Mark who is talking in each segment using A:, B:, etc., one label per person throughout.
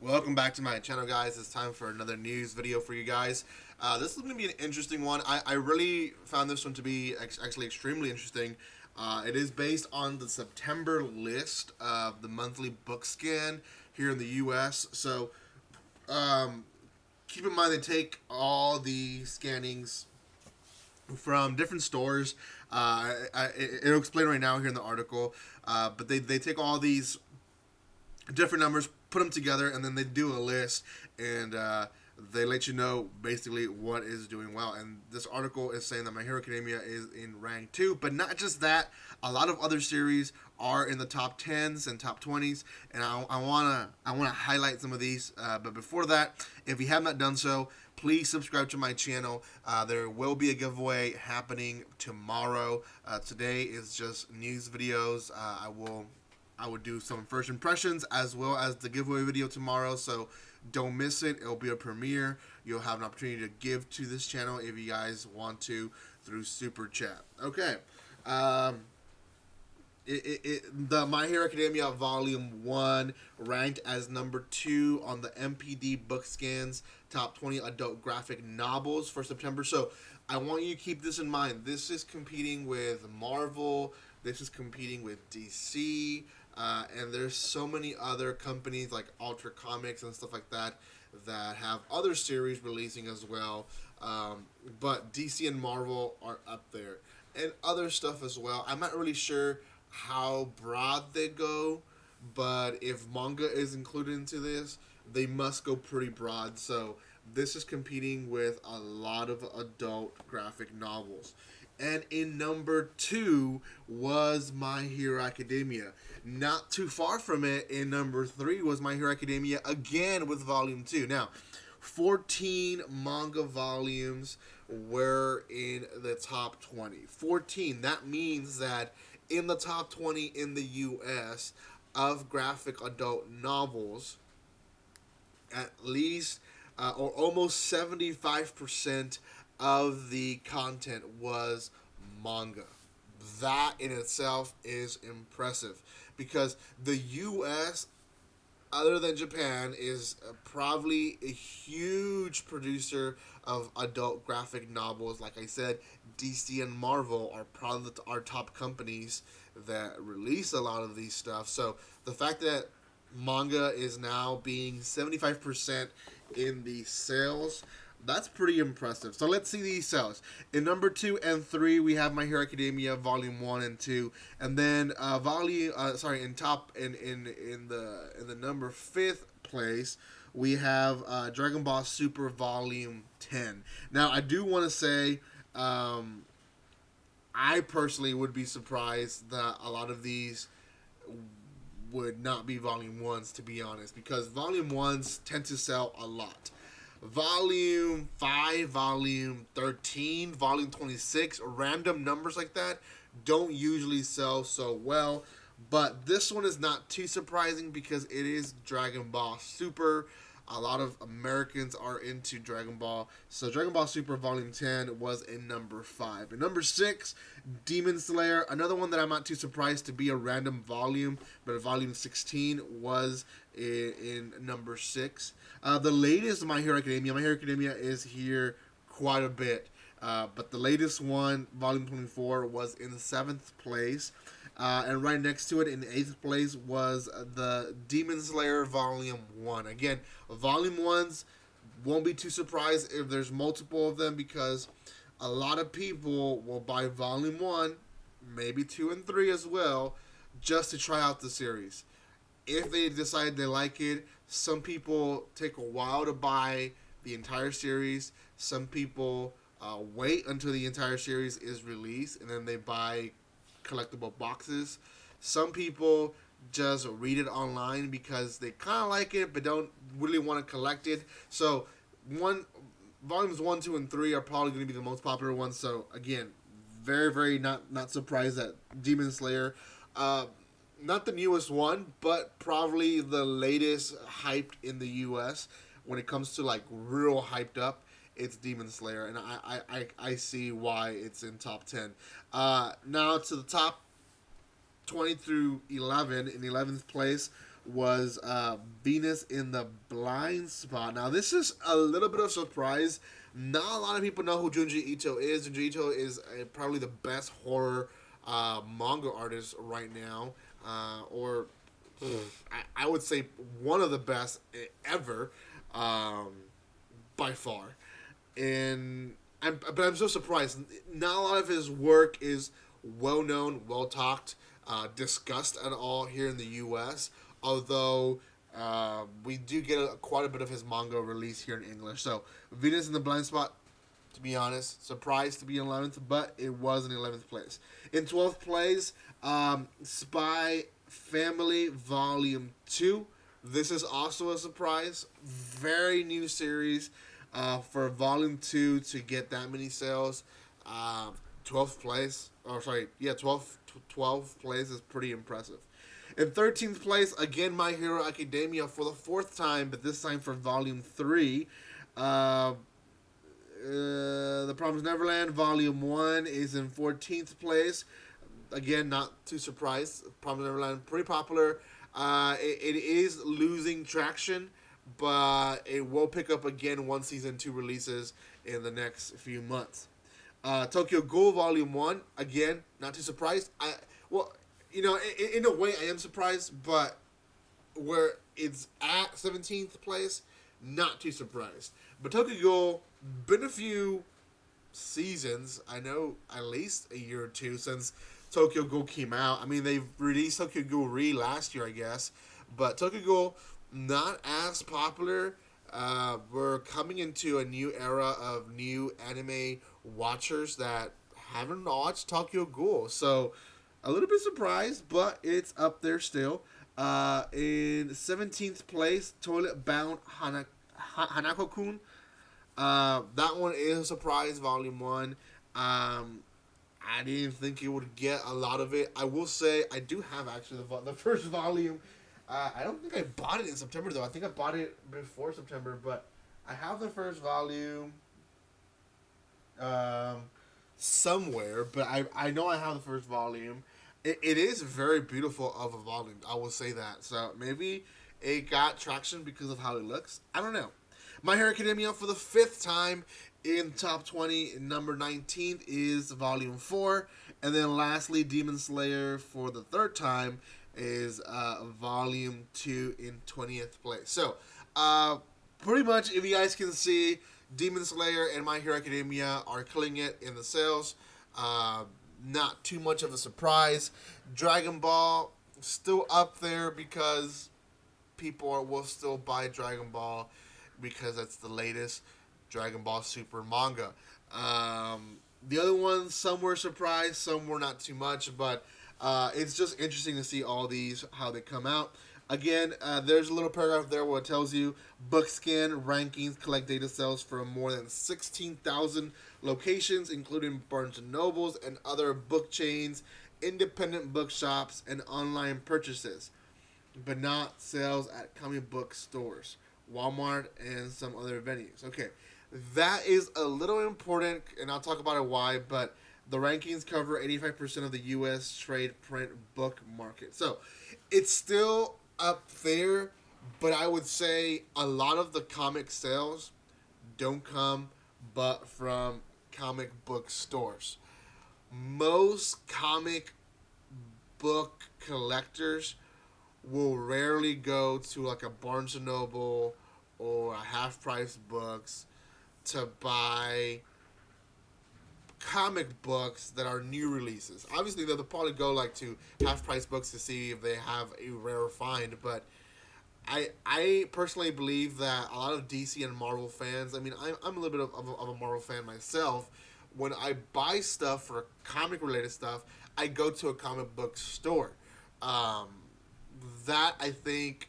A: Welcome back to my channel, guys. It's time for another news video for you guys. This is going to be an interesting one. I really found this one to be actually extremely interesting. It is based on the September list of the monthly book scan here in the U.S. So um, keep in mind they take all the scannings from different stores. It'll explain right now here in the article. But they take all these different numbers, put them together, and then they do a list, and they let you know basically what is doing well. And this article is saying that My Hero Academia is in rank 2, but not just that. A lot of other series are in the top 10s and top 20s, and I wanna highlight some of these. But before that, if you have not done so, please subscribe to my channel. There will be a giveaway happening tomorrow. Today is just news videos. I would do some first impressions as well as the giveaway video tomorrow, so don't miss it. It'll be a premiere. You'll have an opportunity to give to this channel if you guys want to through Super Chat. Okay. Um, the My Hero Academia Volume 1 ranked as number 2 on the MPD Book Scans Top 20 Adult Graphic Novels for September. So I want you to keep this in mind. This is competing with Marvel. This is competing with DC. And there's so many other companies like Ultra Comics and stuff like that that have other series releasing as well. But DC and Marvel are up there. And other stuff as well. I'm not really sure how broad they go, but if manga is included into this, they must go pretty broad. So this is competing with a lot of adult graphic novels. And in number 2 was My Hero Academia. Not too far from it, in number 3 was My Hero Academia again with Volume 2. Now, 14 manga volumes were in the top 20. 14. That means that in the top 20 in the US of graphic adult novels, at least or almost 75% of the content was manga. That in itself is impressive because the US, other than Japan, is probably a huge producer of adult graphic novels. Like I said, DC and Marvel are probably our top companies that release a lot of these stuff. So the fact that manga is now being 75% in the sales, that's pretty impressive. So let's see these sales. In number 2 and 3, we have My Hero Academia Volume 1 and 2, and then in the number 5th place, we have Dragon Ball Super Volume 10. Now, I do want to say, I personally would be surprised that a lot of these would not be volume ones, to be honest, because volume ones tend to sell a lot. Volume 5, volume 13, volume 26, random numbers like that don't usually sell so well. But this one is not too surprising because it is Dragon Ball Super. A lot of Americans are into Dragon Ball. So Dragon Ball Super Volume 10 was in number 5. In number 6, Demon Slayer. Another one that I'm not too surprised to be a random volume, but Volume 16 was in number 6. The latest My Hero Academia. My Hero Academia is here quite a bit. But the latest one, Volume 24, was in 7th place. And right next to it in 8th place was the Demon Slayer Volume 1. Again, Volume 1s, won't be too surprised if there's multiple of them because a lot of people will buy Volume 1, maybe 2 and 3 as well, just to try out the series. If they decide they like it, some people take a while to buy the entire series. Some people wait until the entire series is released and then they buy collectible boxes. Some people just read it online because they kind of like it but don't really want to collect it. So one volumes 1, 2, and 3 are probably going to be the most popular ones. So again, very not surprised that Demon Slayer, not the newest one, but probably the latest hyped in the U.S. when it comes to like real hyped up. It's Demon Slayer, and I see why it's in top 10. Now to the top 20 through 11. In 11th place was Venus in the Blind Spot. Now, this is a little bit of a surprise. Not a lot of people know who Junji Ito is. Junji Ito is probably the best horror manga artist right now, or I would say one of the best ever, by far. And but I'm so surprised. Not a lot of his work is well known, well talked, discussed at all here in the U.S. Although we do get quite a bit of his manga released here in English. So Venus in the Blind Spot, to be honest, surprised to be in 11th, but it was in 11th place. In 12th place, Spy Family Volume 2. This is also a surprise. Very new series for Volume 2 to get that many sales. 12th place. Oh, sorry. Yeah, 12th place is pretty impressive. In 13th place, again, My Hero Academia for the 4th time, but this time for Volume 3. The Promised Neverland Volume 1 is in 14th place. Again, not too surprised. Promised Neverland, pretty popular. It is losing traction, but it will pick up again once Season 2 releases in the next few months. Tokyo Ghoul Volume 1, again, not too surprised. In a way, I am surprised, but where it's at 17th place, not too surprised. But Tokyo Ghoul, been a few seasons, I know at least a year or two since Tokyo Ghoul came out. I mean, they released Tokyo Ghoul Re last year, I guess. But Tokyo Ghoul, not as popular. We're coming into a new era of new anime watchers that haven't watched Tokyo Ghoul. So, a little bit surprised, but it's up there still. In 17th place, Toilet Bound Hanako-kun. That one is a surprise, Volume 1. I didn't think it would get a lot of it. I will say, I do have actually the first volume. I don't think I bought it in September, though. I think I bought it before September, but I have the first volume somewhere, but I know I have the first volume. It is very beautiful of a volume, I will say that. So maybe it got traction because of how it looks. I don't know. My Hero Academia for the 5th time in top 20, number 19th is Volume 4. And then lastly, Demon Slayer for the 3rd time is Volume 2 in 20th place. So, pretty much, if you guys can see, Demon Slayer and My Hero Academia are killing it in the sales. Not too much of a surprise. Dragon Ball, still up there because people will still buy Dragon Ball because that's the latest Dragon Ball Super manga. The other ones, some were surprised, some were not too much, but it's just interesting to see all these, how they come out. Again, there's a little paragraph there where it tells you BookScan rankings collect data sales from more than 16,000 locations, including Barnes & Nobles and other book chains, independent bookshops, and online purchases, but not sales at comic book stores, Walmart, and some other venues. Okay, that is a little important, and I'll talk about it why, but the rankings cover 85% of the U.S. trade print book market. So, it's still up there, but I would say a lot of the comic sales don't come but from comic book stores. Most comic book collectors will rarely go to like a Barnes & Noble or a Half Price Books to buy comic books that are new releases. Obviously, they'll probably go like to Half Price Books to see if they have a rare find, but I personally believe that a lot of DC and Marvel fans, I mean, I'm a little bit of a Marvel fan myself. When I buy stuff for comic related stuff, I go to a comic book store. That I think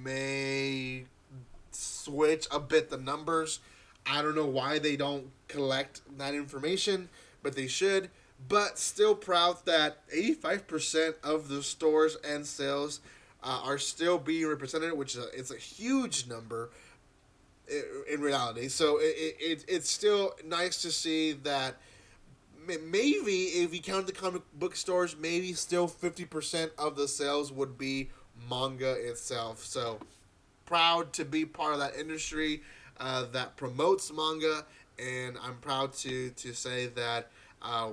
A: may switch a bit the numbers. I don't know why they don't collect that information, but they should. But still proud that 85% of the stores and sales are still being represented, which is it's a huge number in reality. So it's still nice to see that maybe if you count the comic book stores, maybe still 50% of the sales would be manga itself. So proud to be part of that industry that promotes manga, and I'm proud to say that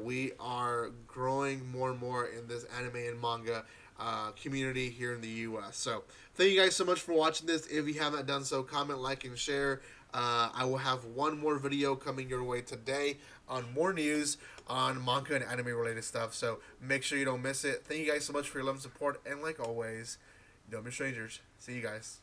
A: we are growing more and more in this anime and manga community here in the U.S. So thank you guys so much for watching this. If you haven't done so, comment, like, and share. I will have one more video coming your way today on more news on manga and anime related stuff. So make sure you don't miss it. Thank you guys so much for your love and support. And like always, don't be strangers. See you guys.